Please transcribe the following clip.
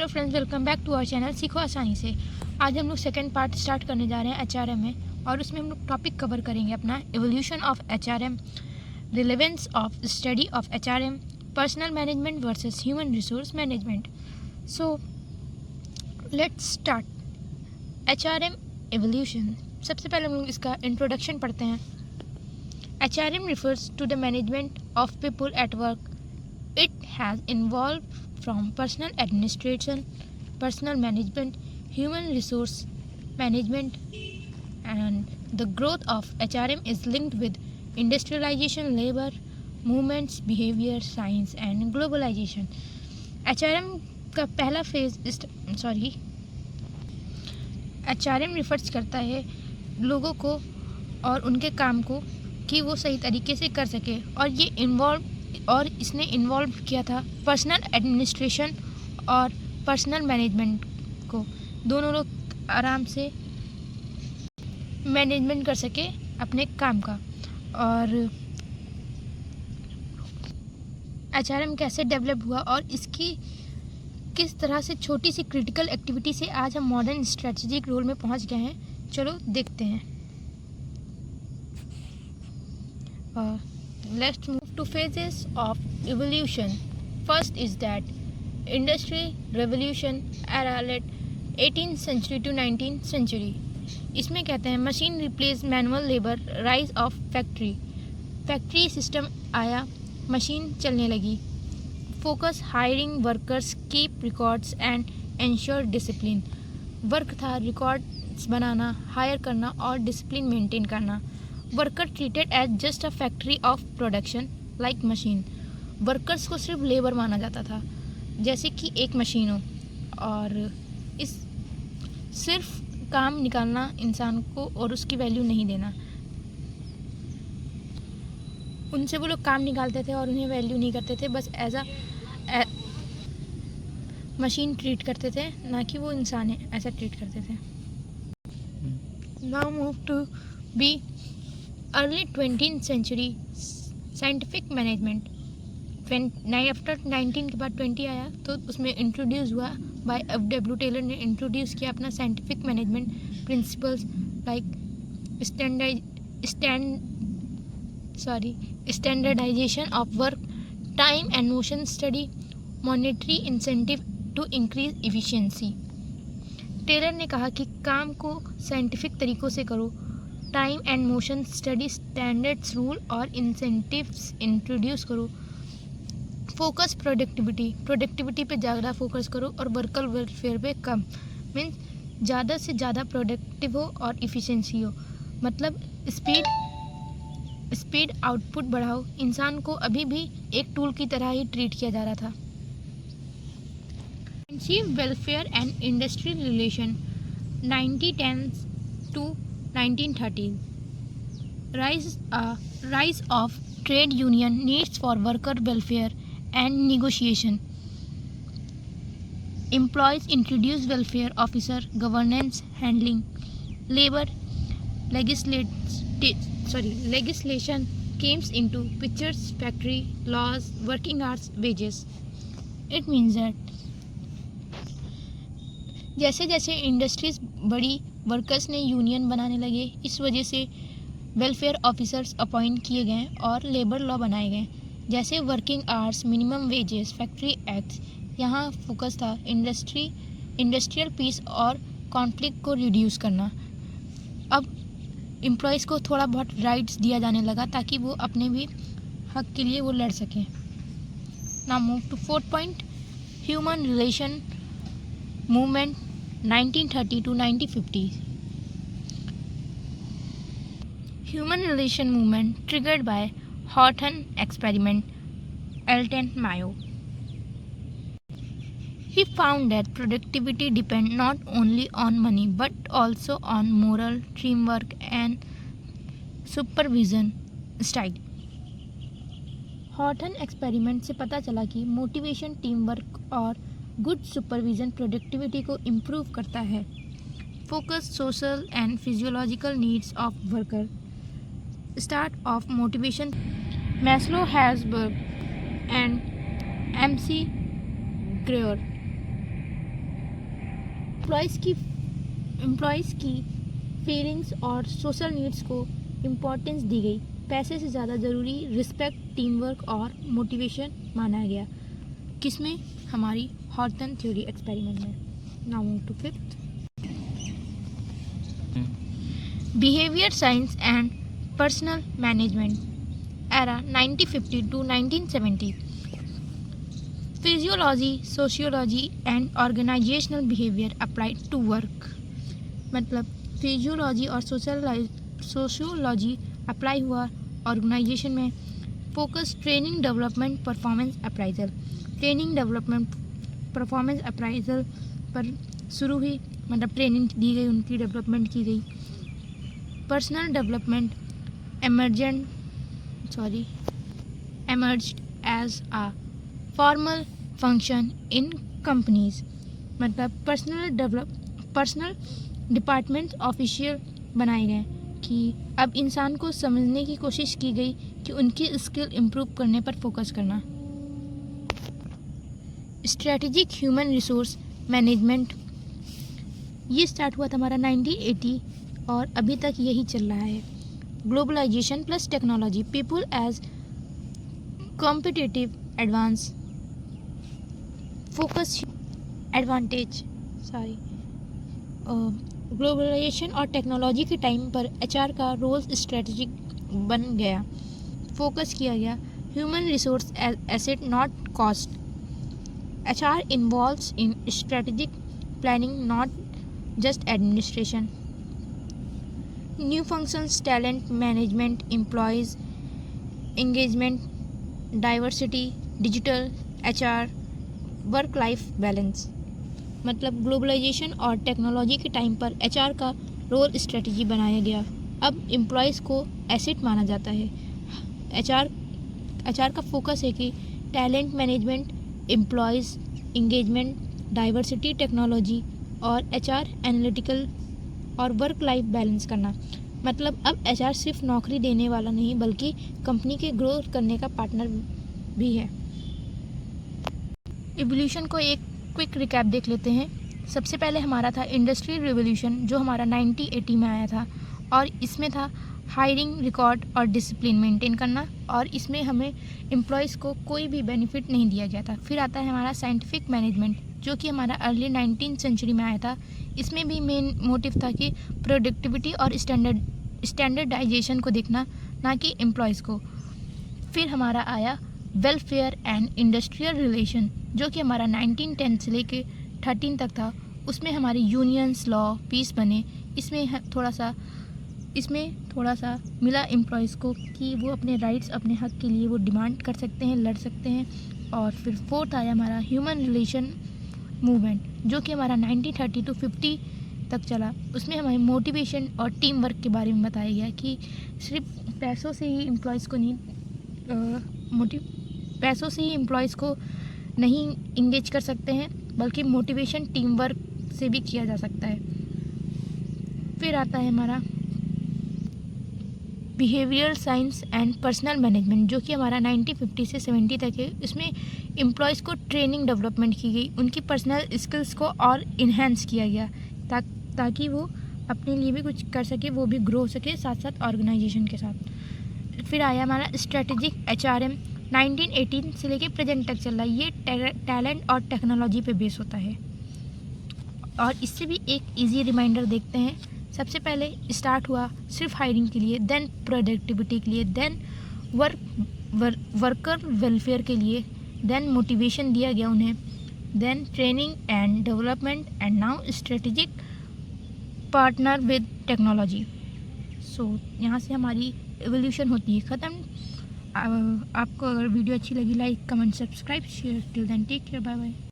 Hello friends, welcome back to our channel सीखो आसानी से। आज हम लोग सेकंड पार्ट स्टार्ट करने जा रहे हैं एचआरएम में, और उसमें हम लोग टॉपिक कवर करेंगे अपना evolution of HRM, relevance of study of HRM, personal management versus human resource management. So let's start. HRM evolution. सबसे पहले हम लोग इसका इंट्रोडक्शन पढ़ते हैं। HRM refers to the management of people at work. It has evolved from personal administration, personal management, human resource management, and the growth of HRM is linked with industrialization, labor movements, behavior science, and globalization. HRM का पहला phase HRM refers करता है लोगों को और उनके काम को कि वो सही तरीके से कर सके, और इसने इन्वॉल्व किया था पर्सनल एडमिनिस्ट्रेशन और पर्सनल मैनेजमेंट को। दोनों लोग आराम से मैनेजमेंट कर सके अपने काम का। और एचआरएम कैसे डेवलप हुआ और इसकी किस तरह से छोटी सी क्रिटिकल एक्टिविटी से आज हम मॉडर्न स्ट्रेटेजिक रोल में पहुंच गए हैं, चलो देखते हैं। Let's move to phases of evolution. First is that industry revolution era late 18th century to 19th century. इसमें कहते हैं machine replace manual labour, rise of factory system आया, मशीन चलने लगी। Focus hiring workers, keep records and ensure discipline. Work था records बनाना, hire करना और डिसिप्लिन मेंटेन करना। Worker treated as just a factory of production like machine. Workers को सिर्फ लेबर माना जाता था, जैसे कि एक मशीन हो, और इस सिर्फ काम निकालना इंसान को और उसकी वैल्यू नहीं देना। उनसे वो लोग काम निकालते थे और उन्हें वैल्यू नहीं करते थे, बस एज अ मशीन ट्रीट करते थे, ना कि वो इंसान है ऐसा ट्रीट करते थे। Now move to be early 20th century scientific management. After 19 के बाद 20 आया तो उसमें इंट्रोड्यूस हुआ बाय F.W. टेलर ने इंट्रोड्यूस किया अपना scientific management principles like standardisation of work, time and motion study, monetary incentive to increase efficiency. Taylor ने कहा कि काम को साइंटिफिक तरीक़ों से करो, time and motion study, standards rule और इंसेंटिव्स इंट्रोड्यूस करो। फोकस प्रोडक्टिविटी पे ज़्यादा फोकस करो और वर्कर वेलफेयर पे कम। मीन्स ज़्यादा से ज़्यादा प्रोडक्टिव हो और इफ़िशेंसी हो, मतलब स्पीड आउटपुट बढ़ाओ। इंसान को अभी भी एक टूल की तरह ही ट्रीट किया जा रहा था। Welfare and industry relation 1910 to 1930. Rise of trade union needs for worker welfare and negotiation. Employees introduce welfare officer governance handling. Labor legislation comes into pictures, factory laws, working hours, wages. It means that जैसे जैसे industries बड़ी, workers ने union बनाने लगे, इस वजह से welfare officers appoint किए गए और लेबर लॉ बनाए गए, जैसे working hours, minimum wages, factory acts. यहाँ फोकस था इंडस्ट्रियल पीस और कॉन्फ्लिक्ट को रिड्यूस करना। अब एम्प्लॉयज़ को थोड़ा बहुत राइट्स दिया जाने लगा ताकि वो अपने भी हक के लिए वो लड़ सकें। Now move to fourth point, human relation movement 1930 to 1950. Human relation movement triggered by Horton experiment. Elton Mayo. He found that productivity depends not only on money but also on moral, teamwork and supervision style. हॉर्टन experiment से पता चला कि motivation, team work और good supervision productivity को improve करता है। Focus social and physiological needs of worker. Start of motivation, Maslow, Herzberg and MC Greer. Employees की फीलिंग्स और सोशल नीड्स को इम्पोर्टेंस दी गई। पैसे से ज़्यादा ज़रूरी रिस्पेक्ट, टीम वर्क और मोटिवेशन माना गया। किसमें? हमारी हॉर्टन थ्योरी एक्सपेरिमेंट में। Now move to fifth. Behaviour science and personal management era 1950 to 1970। Physiology, sociology and organisational behaviour applied to work. मतलब फिजियोलॉजी और सोशियोलॉजी अप्लाई हुआ ऑर्गेनाइजेशन में। Focus training development performance appraisal. Training development performance appraisal पर शुरू हुई, मतलब training दी गई, उनकी डेवलपमेंट की गई। Personal development emerged as a formal function in companies। मतलब पर्सनल डिपार्टमेंट ऑफिशियल बनाए गए कि अब इंसान को समझने की कोशिश की गई कि उनकी स्किल इम्प्रूव करने पर फोकस करना। स्ट्रेटेजिक ह्यूमन रिसोर्स मैनेजमेंट, ये स्टार्ट हुआ था हमारा 1980 और अभी तक यही चल रहा है। Globalisation plus technology, people as competitive advance focus advantage globalisation और टेक्नोलॉजी के टाइम पर एचआर का रोल स्ट्रेटेजिक बन गया। फोकस किया गया human resource asset not cost. HR involves in strategic planning not just administration. New functions, talent management, employees engagement, diversity, digital HR, work life balance. मतलब globalisation और technology के time पर HR का role strategy बनाया गया। अब employees को asset माना जाता है। एचआर का फोकस है कि talent management, employees engagement, diversity, technology और एचआर एनालिटिकल और वर्क लाइफ बैलेंस करना। मतलब अब एचआर सिर्फ नौकरी देने वाला नहीं बल्कि कंपनी के ग्रोथ करने का पार्टनर भी है। इवोल्यूशन को एक क्विक रिकैप देख लेते हैं। सबसे पहले हमारा था इंडस्ट्रियल रिवोल्यूशन जो हमारा 1980 में आया था और इसमें था हायरिंग, रिकॉर्ड और डिसिप्लिन मेंटेन करना और इसमें हमें एम्प्लॉयज़ को कोई भी बेनिफिट नहीं दिया गया था। फिर आता है हमारा साइंटिफिक मैनेजमेंट जो कि हमारा अर्ली 19th सेंचुरी में आया था। इसमें भी मेन मोटिव था कि प्रोडक्टिविटी और स्टैंडर्डाइजेशन को देखना, ना कि एम्प्लॉयज़ को। फिर हमारा आया वेलफेयर एंड इंडस्ट्रियल रिलेशन जो कि हमारा 1910 से लेके 13 तक था। उसमें हमारी यूनियंस, लॉ, पीस बने। इसमें थोड़ा सा मिला एम्प्लॉयज़ को कि वो अपने राइट्स, अपने हक के लिए वो डिमांड कर सकते हैं, लड़ सकते हैं। और फिर फोर्थ आया हमारा ह्यूमन रिलेशन मूवमेंट जो कि हमारा 1930 to 50 तक चला। उसमें हमारी मोटिवेशन और टीम वर्क के बारे में बताया गया कि सिर्फ पैसों से ही एम्प्लॉयज़ को नहीं इंगेज कर सकते हैं बल्कि मोटिवेशन टीम वर्क से भी किया जा सकता है। फिर आता है हमारा behaviour science and personal management जो कि हमारा 1950 से 70 तक है। इसमें एम्प्लॉयज़ को ट्रेनिंग डेवलपमेंट की गई, उनकी पर्सनल स्किल्स को और इन्हेंस किया गया ताकि वो अपने लिए भी कुछ कर सके, वो भी ग्रो हो सके साथ साथ ऑर्गेनाइजेशन के साथ। फिर आया हमारा स्ट्रेटेजिक एचआरएम 1918 से लेके प्रेजेंट तक चल रहा है। ये टैलेंट और टेक्नोलॉजी पे बेस होता है। और इससे भी एक इजी रिमाइंडर देखते हैं। सबसे पहले स्टार्ट हुआ सिर्फ हायरिंग के लिए, देन प्रोडक्टिविटी के लिए, देन वर्कर वेलफेयर के लिए, देन मोटिवेशन दिया गया उन्हें, then training and development and now strategic partner with technology. So यहाँ से हमारी एवोल्यूशन होती है ख़त्म। आपको अगर वीडियो अच्छी लगी, like, comment, subscribe, share. Till then take care, bye bye.